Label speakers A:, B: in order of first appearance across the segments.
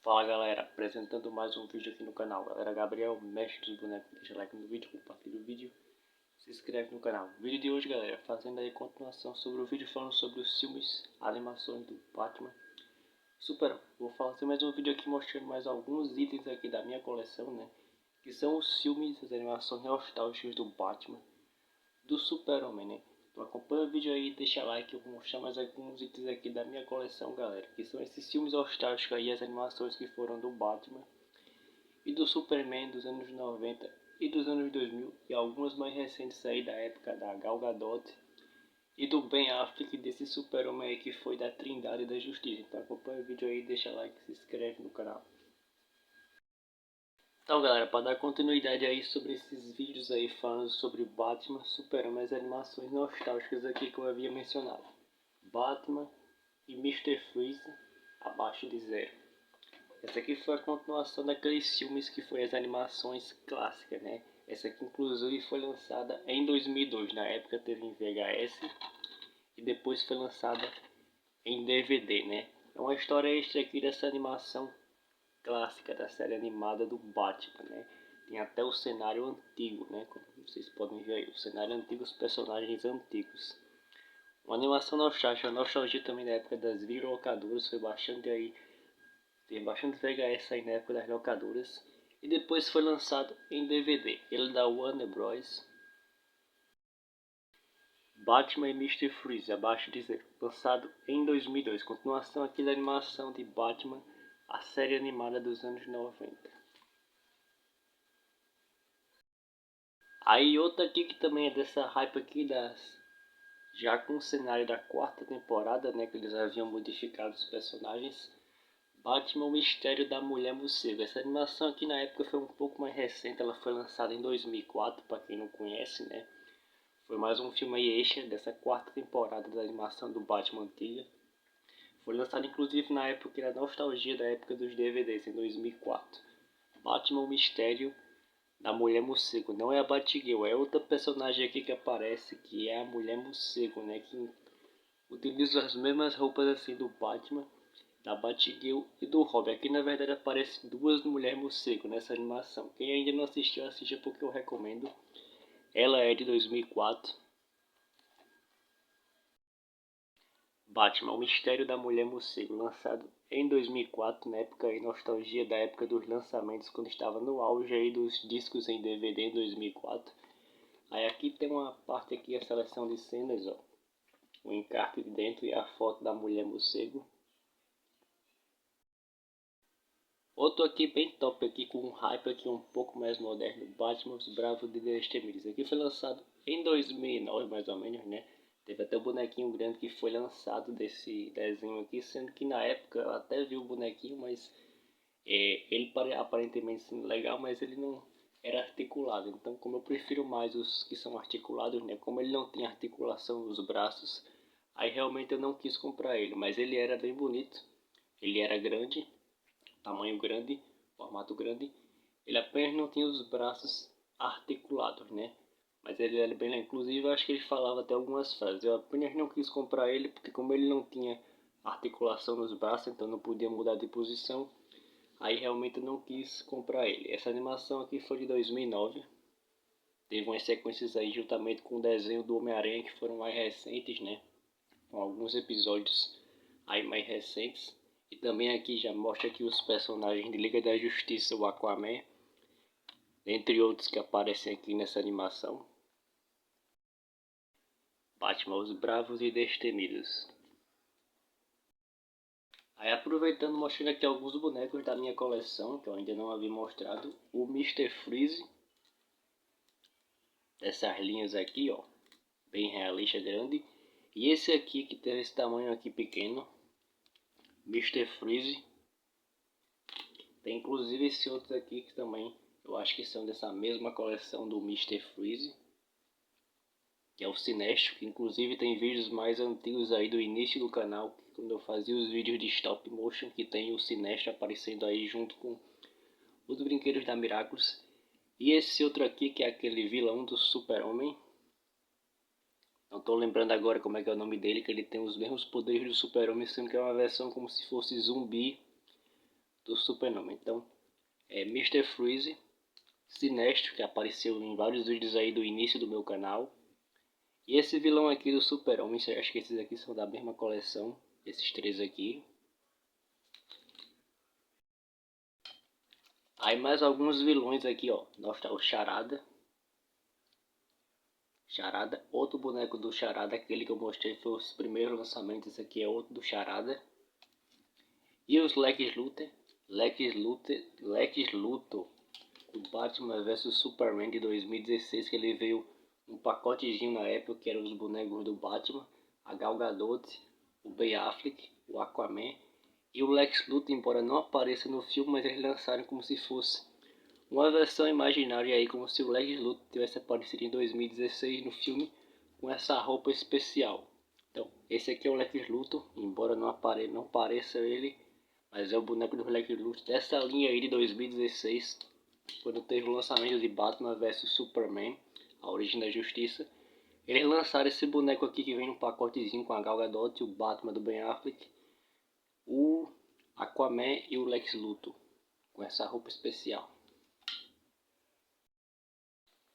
A: Fala galera, apresentando mais um vídeo aqui no canal. Galera, Gabriel, mestre dos bonecos. Deixa like no vídeo, compartilha o vídeo, se inscreve no canal. Vídeo de hoje, galera, fazendo aí continuação sobre o vídeo falando sobre os filmes, animações do Batman. Vou fazer mais um vídeo aqui mostrando mais alguns itens aqui da minha coleção, né? Que são os filmes, as animações nostálgicas do Batman, do Super-Homem, né? Então acompanha o vídeo aí, deixa like, eu vou mostrar mais alguns itens aqui da minha coleção, galera. Que são esses filmes nostálgicos aí, as animações que foram do Batman e do Superman dos anos 90 e dos anos 2000 e algumas mais recentes aí da época da Gal Gadot e do Ben Affleck, desse Super-Homem aí que foi da Trindade da Justiça. Então acompanha o vídeo aí, deixa like, se inscreve no canal. Então galera, para dar continuidade aí sobre esses vídeos aí falando sobre Batman, Superman, as animações nostálgicas aqui que eu havia mencionado. Batman e Mr. Freeze abaixo de zero. Essa aqui foi a continuação daqueles filmes que foi as animações clássicas, né? Essa aqui inclusive foi lançada em 2002, na época teve em VHS e depois foi lançada em DVD, né? É uma história extra aqui dessa animação clássica da série animada do Batman, né? Tem até o cenário antigo, né? Como vocês podem ver aí, o cenário antigo, os personagens antigos. Uma animação nostálgica, nostalgia também na época das videolocadoras, foi bastante aí, tem bastante VHS aí na época das locadoras. E depois foi lançado em DVD, ele da Warner Bros. Batman e Mr. Freeze, abaixo de zero, lançado em 2002, continuação aqui da animação de Batman, a série animada dos anos 90. Aí outra aqui que também é dessa hype aqui já com o cenário da quarta temporada, né, que eles haviam modificado os personagens. Batman, o Mistério da Mulher Morcego. Essa animação aqui na época foi um pouco mais recente, ela foi lançada em 2004, para quem não conhece, né. Foi mais um filme aí extra dessa quarta temporada da animação do Batman antiga. Foi lançado inclusive na época da nostalgia da época dos DVDs, em 2004. Batman, o Mistério da Mulher Morcego. Não é a Batgirl, é outra personagem aqui que aparece, que é a Mulher Morcego, né? Que utiliza as mesmas roupas assim do Batman, da Batgirl e do Robin. Aqui na verdade aparecem duas Mulheres Morcego nessa animação. Quem ainda não assistiu, assista porque eu recomendo. Ela é de 2004. Batman, o Mistério da Mulher Morcego, lançado em 2004, na época aí, nostalgia da época dos lançamentos, quando estava no auge aí dos discos em DVD em 2004. Aí aqui tem uma parte aqui, a seleção de cenas, ó. O encarte de dentro e a foto da Mulher Morcego. Outro aqui bem top aqui, com um hype aqui um pouco mais moderno, Batman os Bravos de Destemidos. Aqui foi lançado em 2009 mais ou menos, né? Teve até o bonequinho grande que foi lançado desse desenho aqui, sendo que na época eu até vi o bonequinho, mas ele aparentemente sendo legal, mas ele não era articulado. Então, como eu prefiro mais os que são articulados, né? Como ele não tinha articulação nos braços, aí realmente eu não quis comprar ele, mas ele era bem bonito. Ele era grande, tamanho grande, formato grande. Ele apenas não tinha os braços articulados, né? Mas ele era bem, inclusive eu acho que ele falava até algumas frases. Eu apenas não quis comprar ele porque como ele não tinha articulação nos braços, então não podia mudar de posição. Aí realmente eu não quis comprar ele. Essa animação aqui foi de 2009. Teve umas sequências aí juntamente com o desenho do Homem-Aranha que foram mais recentes, né? Com alguns episódios aí mais recentes. E também aqui já mostra aqui os personagens de Liga da Justiça, o Aquaman, entre outros que aparecem aqui nessa animação. Batman, os Bravos e Destemidos. Aí aproveitando, mostrando aqui alguns bonecos da minha coleção, que eu ainda não havia mostrado. O Mr. Freeze, dessas linhas aqui, ó, bem realista, grande. E esse aqui que tem esse tamanho aqui pequeno, Mr. Freeze. Tem inclusive esse outro aqui que também eu acho que são dessa mesma coleção do Mr. Freeze, que é o Sinestro, que inclusive tem vídeos mais antigos aí do início do canal, quando eu fazia os vídeos de stop motion, que tem o Sinestro aparecendo aí junto com os brinquedos da Miraculous. E esse outro aqui que é aquele vilão do Super-Homem. Não tô lembrando agora como é que é o nome dele, que ele tem os mesmos poderes do Super-Homem, sendo que é uma versão como se fosse zumbi do Super-Homem. Então, é Mr. Freeze, Sinestro, que apareceu em vários vídeos aí do início do meu canal. E esse vilão aqui do Super-Homem, acho que esses aqui são da mesma coleção, esses três aqui. Aí mais alguns vilões aqui, ó. Nossa, o Charada. Charada, outro boneco do Charada, aquele que eu mostrei foi os primeiros lançamentos, esse aqui é outro do Charada. E os Lex Luthor, Lex Luthor, o Batman vs Superman de 2016, que ele veio um pacotezinho na época, que eram os bonecos do Batman, a Gal Gadot, o Ben Affleck, o Aquaman e o Lex Luthor, embora não apareça no filme, mas eles lançaram como se fosse uma versão imaginária aí, como se o Lex Luthor tivesse aparecido em 2016 no filme com essa roupa especial. Então, esse aqui é o Lex Luthor, embora não pareça ele, mas é o boneco do Lex Luthor dessa linha aí de 2016, quando teve o lançamento de Batman vs Superman, a origem da justiça. Eles lançaram esse boneco aqui que vem num pacotezinho com a Gal Gadot, o Batman do Ben Affleck, o Aquaman e o Lex Luthor, com essa roupa especial.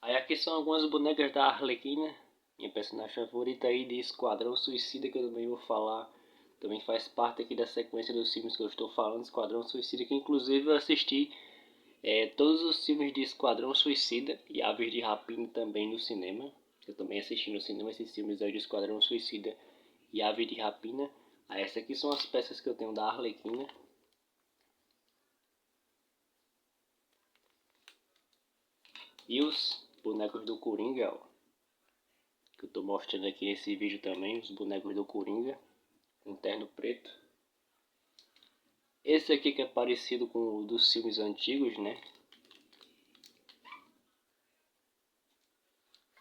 A: Aí aqui são algumas bonecas da Arlequina, minha personagem favorita aí de Esquadrão Suicida, que eu também vou falar. Também faz parte aqui da sequência dos filmes que eu estou falando, Esquadrão Suicida, que inclusive eu assisti todos os filmes de Esquadrão Suicida e Aves de Rapina também no cinema. Eu também assisti no cinema esses filmes aí de Esquadrão Suicida e Aves de Rapina. Aí essas aqui são as peças que eu tenho da Arlequina. E os bonecos do Coringa, ó, que eu estou mostrando aqui nesse vídeo também, os bonecos do Coringa, com terno preto. Esse aqui que é parecido com o dos filmes antigos, né?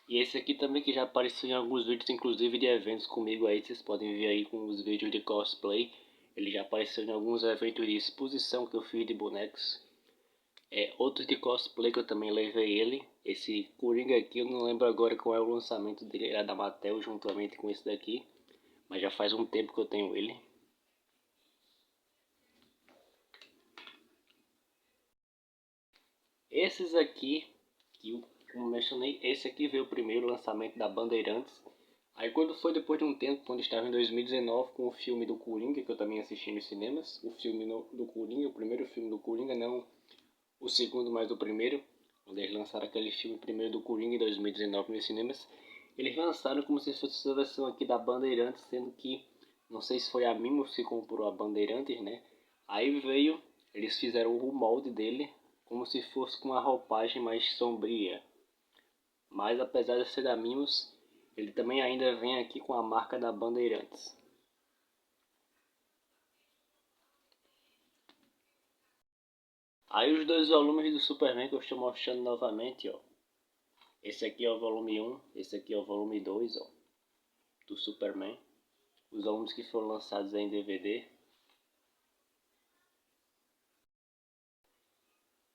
A: E esse aqui também que já apareceu em alguns vídeos, inclusive de eventos comigo aí, vocês podem ver aí com os vídeos de cosplay. Ele já apareceu em alguns eventos de exposição que eu fiz de bonecos. Outros de cosplay que eu também levei ele. Esse Coringa aqui, eu não lembro agora qual é o lançamento dele, era da Mattel juntamente com esse daqui. Mas já faz um tempo que eu tenho ele. Esses aqui, que como mencionei, esse aqui veio o primeiro lançamento da Bandeirantes. Aí quando foi depois de um tempo, quando estava em 2019 com o filme do Coringa, que eu também assisti nos cinemas, o filme do Coringa, o primeiro filme do Coringa, não o segundo, mas o primeiro, quando eles lançaram aquele filme primeiro do Coringa em 2019 nos cinemas, eles lançaram como se fosse essa versão aqui da Bandeirantes, sendo que, não sei se foi a Mimos que comprou a Bandeirantes, né? Aí veio, eles fizeram o molde dele, como se fosse com uma roupagem mais sombria. Mas apesar de ser da Mimos, ele também ainda vem aqui com a marca da Bandeirantes. Aí os dois volumes do Superman que eu estou mostrando novamente, ó. Esse aqui é o volume 1, esse aqui é o volume 2, ó, do Superman. Os volumes que foram lançados em DVD.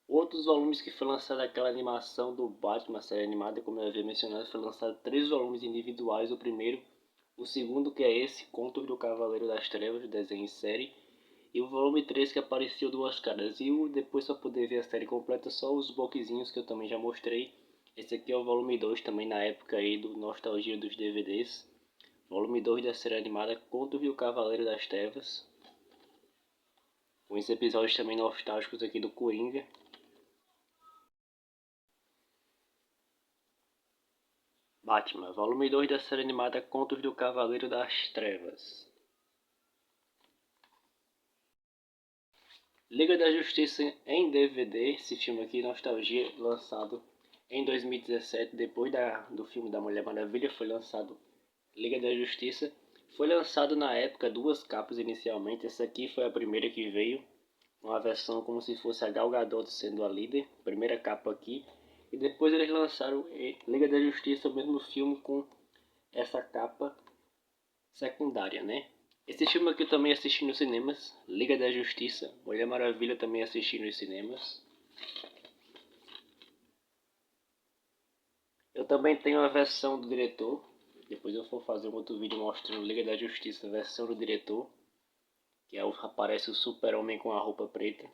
A: Outros volumes que foi lançada aquela animação do Batman, série animada, como eu havia mencionado, foi lançado 3 volumes individuais. O primeiro, o segundo que é esse, Contos do Cavaleiro das Trevas, desenho em série. E o volume 3 que apareceu duas caras. E depois para poder ver a série completa, só os boxzinhos que eu também já mostrei. Esse aqui é o volume 2 também na época aí do Nostalgia dos DVDs. Volume 2 da série animada Contos do Cavaleiro das Trevas. Com esses episódios também nostálgicos aqui do Coringa. Batman, volume 2 da série animada Contos do Cavaleiro das Trevas. Liga da Justiça em DVD, esse filme aqui, Nostalgia, lançado em 2017, depois do filme da Mulher Maravilha, foi lançado Liga da Justiça. Foi lançado na época duas capas inicialmente, essa aqui foi a primeira que veio, uma versão como se fosse a Gal Gadot sendo a líder, primeira capa aqui. E depois eles lançaram Liga da Justiça, o mesmo filme com essa capa secundária, né? Esse filme aqui eu também assisti nos cinemas, Liga da Justiça, Mulher Maravilha também assisti nos cinemas. Eu também tenho a versão do diretor, depois eu vou fazer um outro vídeo mostrando Liga da Justiça, a versão do diretor, que aparece o Super-Homem com a roupa preta.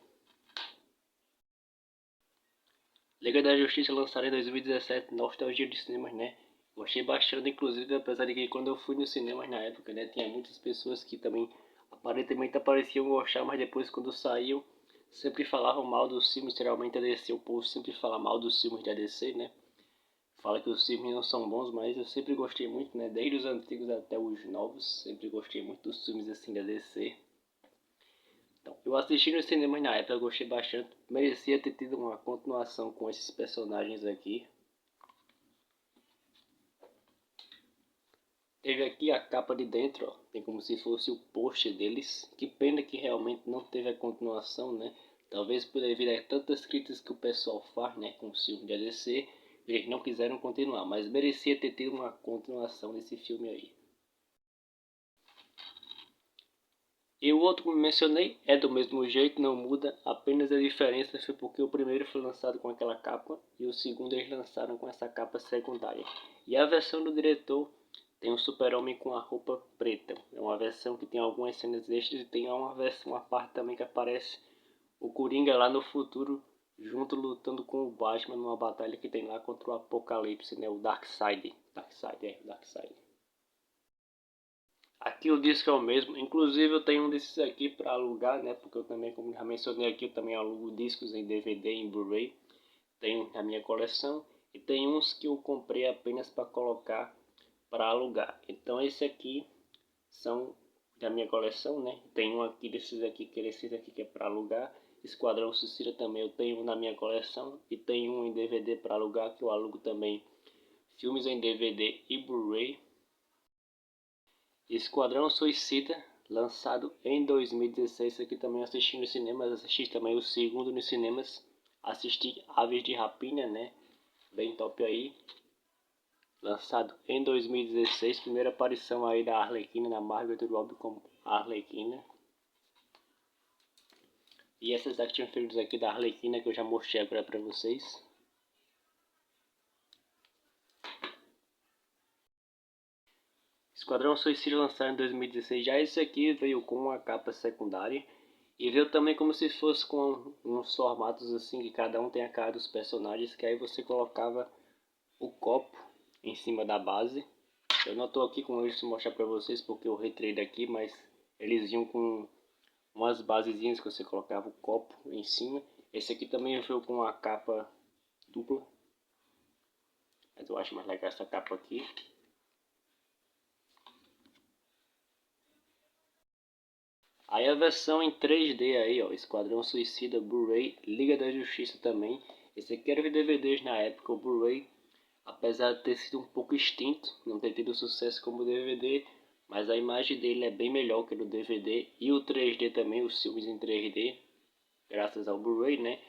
A: Liga da Justiça lançada em 2017, nostalgia de cinemas, né? Gostei bastante, inclusive, apesar de que quando eu fui nos cinemas na época, né, tinha muitas pessoas que também aparentemente pareciam gostar, mas depois quando saíam, sempre falavam mal dos filmes, geralmente a DC, o povo sempre fala mal dos filmes da DC, né? Fala que os filmes não são bons, mas eu sempre gostei muito, né? Desde os antigos até os novos, sempre gostei muito dos filmes assim da DC. Então, eu assisti no cinema na época, eu gostei bastante. Merecia ter tido uma continuação com esses personagens aqui. Teve aqui a capa de dentro, ó. Tem como se fosse o pôster deles. Que pena que realmente não teve a continuação, né? Talvez por devido a tantas críticas que o pessoal faz, né? Com o filme de ADC, eles não quiseram continuar. Mas merecia ter tido uma continuação desse filme aí. E o outro que mencionei é do mesmo jeito, não muda, apenas a diferença foi porque o primeiro foi lançado com aquela capa e o segundo eles lançaram com essa capa secundária. E a versão do diretor tem um super-homem com a roupa preta. É uma versão que tem algumas cenas extras e tem uma parte também que aparece o Coringa lá no futuro, junto lutando com o Batman numa batalha que tem lá contra o Apocalipse, né? O Darkseid. Darkseid. Aqui o disco é o mesmo, inclusive eu tenho um desses aqui para alugar, né? Porque eu também, como já mencionei aqui, eu também alugo discos em DVD, em Blu-ray. Tenho na minha coleção e tem uns que eu comprei apenas para colocar para alugar. Então esse aqui são da minha coleção, né? Tem um aqui desses aqui, que é para alugar. Esquadrão Suicida também eu tenho na minha coleção e tem um em DVD para alugar que eu alugo também filmes em DVD e Blu-ray. Esquadrão Suicida, lançado em 2016, aqui também assisti nos cinemas, assisti também o segundo nos cinemas, assisti Aves de Rapina, né, bem top aí, lançado em 2016, primeira aparição aí da Arlequina, na Margaret Robbie como Arlequina, e essas action figures aqui da Arlequina que eu já mostrei agora para vocês. Esquadrão Suicida lançado em 2016, já esse aqui veio com uma capa secundária e veio também como se fosse com uns formatos assim que cada um tem a cara dos personagens, que aí você colocava o copo em cima da base. Eu não estou aqui com isso mostrar para vocês porque eu retirei daqui, mas eles iam com umas basezinhas que você colocava o copo em cima. Esse aqui também veio com uma capa dupla, mas eu acho mais legal essa capa aqui. Aí a versão em 3D aí, ó, Esquadrão Suicida, Blu-ray, Liga da Justiça também. Esse aqui era de DVDs na época, o Blu-ray, apesar de ter sido um pouco extinto, não ter tido sucesso como DVD, mas a imagem dele é bem melhor que no DVD e o 3D também, os filmes em 3D, graças ao Blu-ray, né?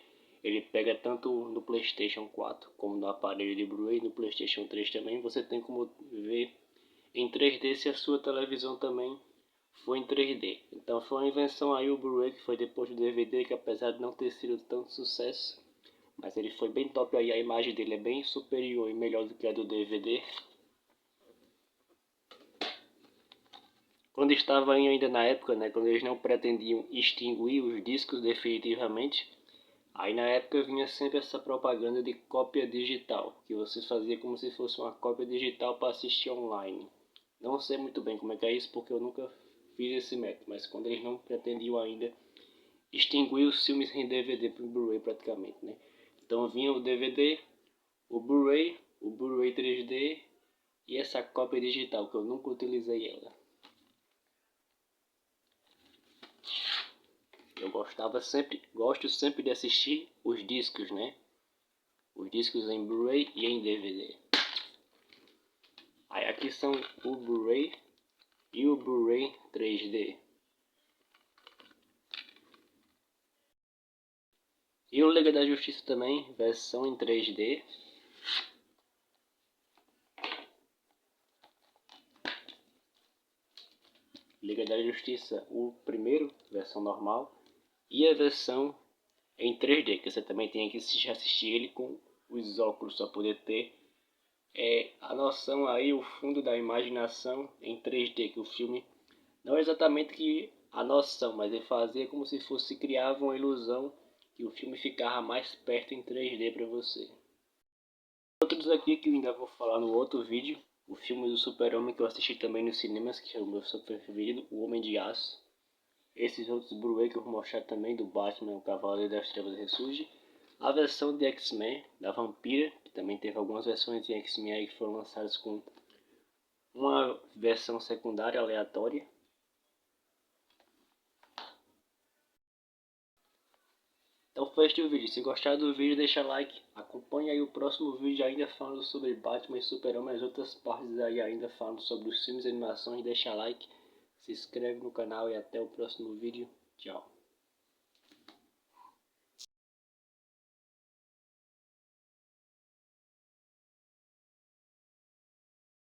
A: Ele pega tanto no PlayStation 4 como no aparelho de Blu-ray, no PlayStation 3 também, você tem como ver em 3D se a sua televisão também foi em 3D. Então foi uma invenção aí o Blu-ray que foi depois do DVD, que apesar de não ter sido tanto sucesso, mas ele foi bem top aí, a imagem dele é bem superior e melhor do que a do DVD. Quando estava ainda na época, né, quando eles não pretendiam extinguir os discos definitivamente, aí na época vinha sempre essa propaganda de cópia digital, que você fazia como se fosse uma cópia digital para assistir online. Não sei muito bem como é que é isso, porque eu nunca fiz esse método, mas quando eles não pretendiam ainda extinguir os filmes em DVD para o Blu-ray praticamente, né? Então vinha o DVD, o Blu-ray 3D e essa cópia digital, que eu nunca utilizei ela. Eu gosto sempre de assistir os discos, né? Os discos em Blu-ray e em DVD. Aí aqui são o Blu-ray e o Blu-ray 3D. E o Liga da Justiça também, versão em 3D. Liga da Justiça, o primeiro, versão normal. E a versão em 3D, que você também tem que assistir ele com os óculos para poder ter a noção aí, o fundo da imaginação em 3D, que o filme não é exatamente que a noção, mas ele fazia como se fosse criava uma ilusão que o filme ficava mais perto em 3D para você. Outros aqui que eu ainda vou falar no outro vídeo, o filme do Super-Homem que eu assisti também nos cinemas, que é o meu super preferido, O Homem de Aço. Esses outros Blu-ray que eu vou mostrar também do Batman, o Cavaleiro das Trevas Ressurge. A versão de X-Men, da Vampira, que também teve algumas versões de X-Men aí que foram lançadas com uma versão secundária aleatória. Então foi este o vídeo. Se gostar do vídeo, deixa like. Acompanhe aí o próximo vídeo ainda falando sobre Batman e Super-Homem. As outras partes aí ainda falando sobre os filmes e animações. Deixa like, se inscreve no canal e até o próximo vídeo. Tchau.